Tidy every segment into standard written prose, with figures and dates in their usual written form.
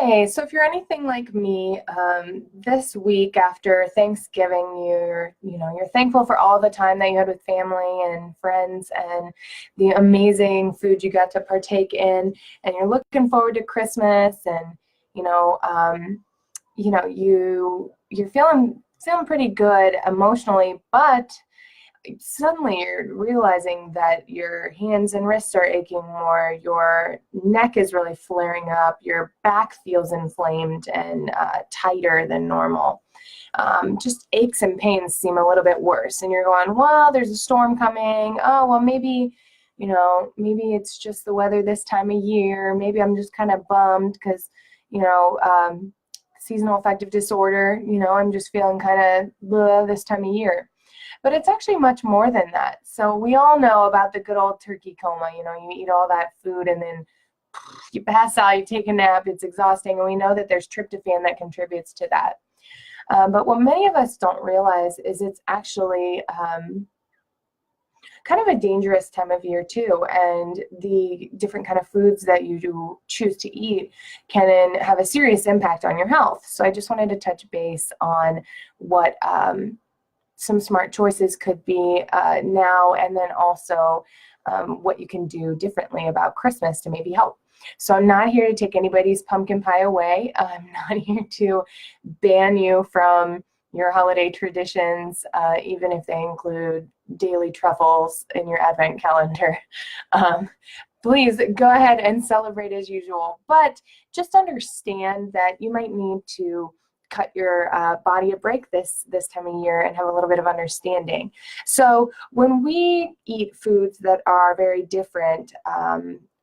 Hey, so if you're anything like me, this week after Thanksgiving, you're thankful for all the time that you had with family and friends and the amazing food you got to partake in, and you're looking forward to Christmas, and you know, um, you're feeling pretty good emotionally, but suddenly you're realizing that your hands and wrists are aching more, your neck is really flaring up, your back feels inflamed and tighter than normal. Just aches and pains seem a little bit worse. And you're going, well, there's a storm coming. Oh, well, maybe it's just the weather this time of year. Maybe I'm just kind of bummed because, you know, seasonal affective disorder, I'm just feeling kind of this time of year. But it's actually much more than that. So we all know about the good old turkey coma. You eat all that food and then you pass out, you take a nap, it's exhausting. And we know that there's tryptophan that contributes to that. But what many of us don't realize is it's actually kind of a dangerous time of year too. And the different kind of foods that you do choose to eat can have a serious impact on your health. So I just wanted to touch base on what some smart choices could be now, and then also what you can do differently about Christmas to maybe help. So I'm not here to take anybody's pumpkin pie away. I'm not here to ban you from your holiday traditions, even if they include daily truffles in your advent calendar. Please go ahead and celebrate as usual, but just understand that you might need to cut your body a break this time of year and have a little bit of understanding. So when we eat foods that are very different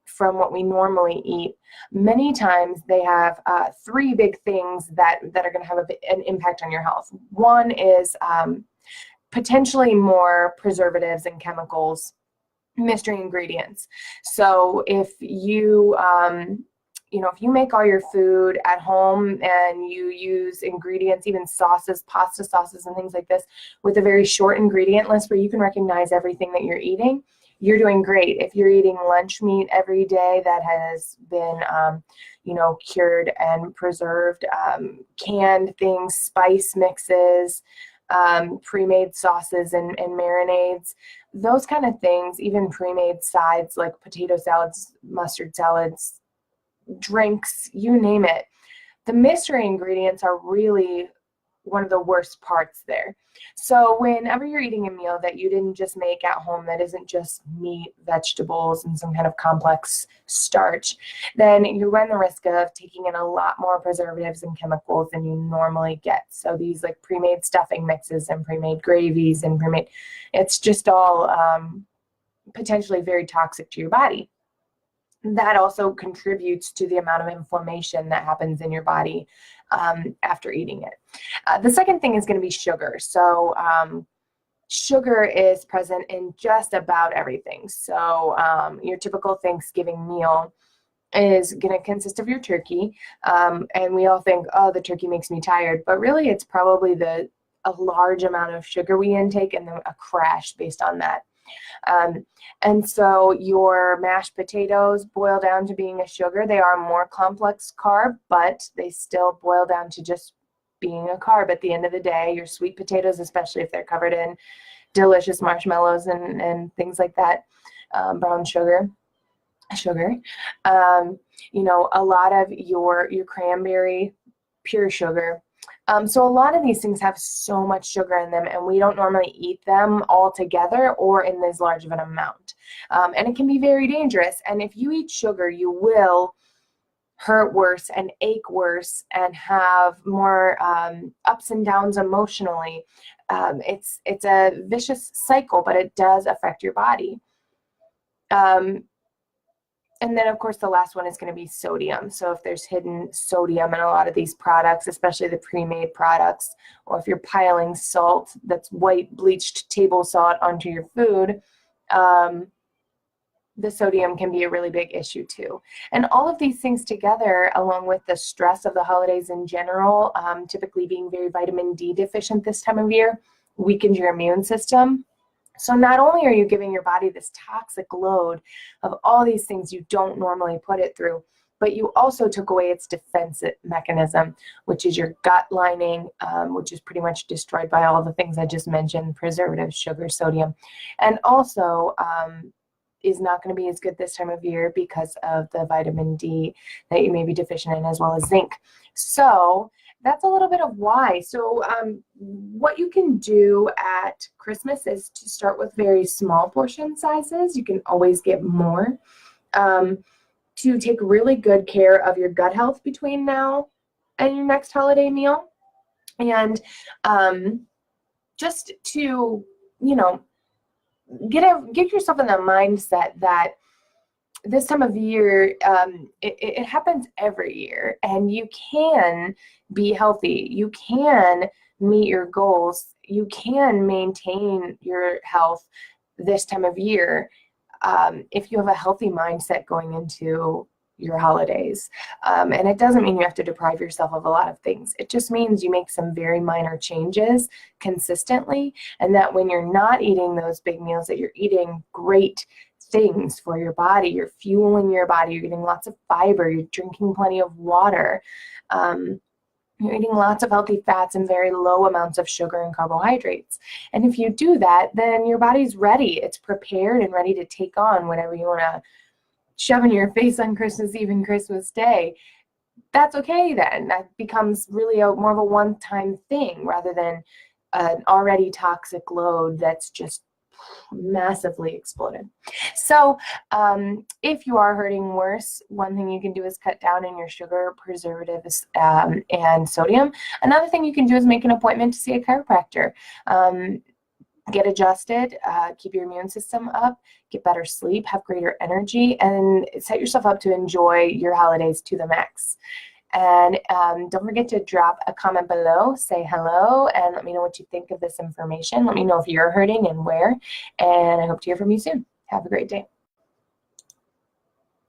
from what we normally eat, many times they have three big things that are going to have an impact on your health. One is potentially more preservatives and chemicals, mystery ingredients. So if if you make all your food at home and you use ingredients, even sauces, pasta sauces and things like this, with a very short ingredient list where you can recognize everything that you're eating, you're doing great. If you're eating lunch meat every day that has been, cured and preserved, canned things, spice mixes, pre-made sauces and marinades, those kind of things, even pre-made sides like potato salads, mustard salads, drinks, you name it. The mystery ingredients are really one of the worst parts there. So whenever you're eating a meal that you didn't just make at home, that isn't just meat, vegetables, and some kind of complex starch, then you run the risk of taking in a lot more preservatives and chemicals than you normally get. So these like pre-made stuffing mixes and pre-made gravies and it's just all potentially very toxic to your body. That also contributes to the amount of inflammation that happens in your body after eating it. The second thing is going to be sugar. So sugar is present in just about everything. So your typical Thanksgiving meal is going to consist of your turkey. And we all think, oh, the turkey makes me tired. But really, it's probably a large amount of sugar we intake and then a crash based on that. And so your mashed potatoes boil down to being a sugar. They are a more complex carb, but they still boil down to just being a carb at the end of the day. Your sweet potatoes, especially if they're covered in delicious marshmallows and things like that, brown sugar. A lot of your cranberry, pure sugar. So a lot of these things have so much sugar in them, and we don't normally eat them all together or in this large of an amount. And it can be very dangerous. And if you eat sugar, you will hurt worse and ache worse and have more ups and downs emotionally. It's a vicious cycle, but it does affect your body. And then, of course, the last one is going to be sodium. So if there's hidden sodium in a lot of these products, especially the pre-made products, or if you're piling salt, that's white bleached table salt onto your food, the sodium can be a really big issue too. And all of these things together, along with the stress of the holidays in general, typically being very vitamin D deficient this time of year, weakens your immune system. So not only are you giving your body this toxic load of all these things you don't normally put it through, but you also took away its defense mechanism, which is your gut lining, which is pretty much destroyed by all the things I just mentioned, preservatives, sugar, sodium, and also is not going to be as good this time of year because of the vitamin D that you may be deficient in, as well as zinc. So that's a little bit of why. So what you can do at Christmas is to start with very small portion sizes. You can always get more. To take really good care of your gut health between now and your next holiday meal. And just to, get yourself in the mindset that this time of year, it happens every year, and you can be healthy. You can meet your goals. You can maintain your health this time of year if you have a healthy mindset going into your holidays. And it doesn't mean you have to deprive yourself of a lot of things. It just means you make some very minor changes consistently, and that when you're not eating those big meals, that you're eating great things for your body. You're fueling your body. You're getting lots of fiber. You're drinking plenty of water. You're eating lots of healthy fats and very low amounts of sugar and carbohydrates. And if you do that, then your body's ready. It's prepared and ready to take on whatever you want to shove in your face on Christmas Eve and Christmas Day. That's okay then. That becomes really more of a one-time thing rather than an already toxic load that's just massively exploded. So if you are hurting worse, one thing you can do is cut down on your sugar, preservatives, and sodium. Another thing you can do is make an appointment to see a chiropractor. Get adjusted, keep your immune system up, get better sleep, have greater energy, and set yourself up to enjoy your holidays to the max. And don't forget to drop a comment below, say hello, and let me know what you think of this information. Let me know if you're hurting and where. And I hope to hear from you soon. Have a great day.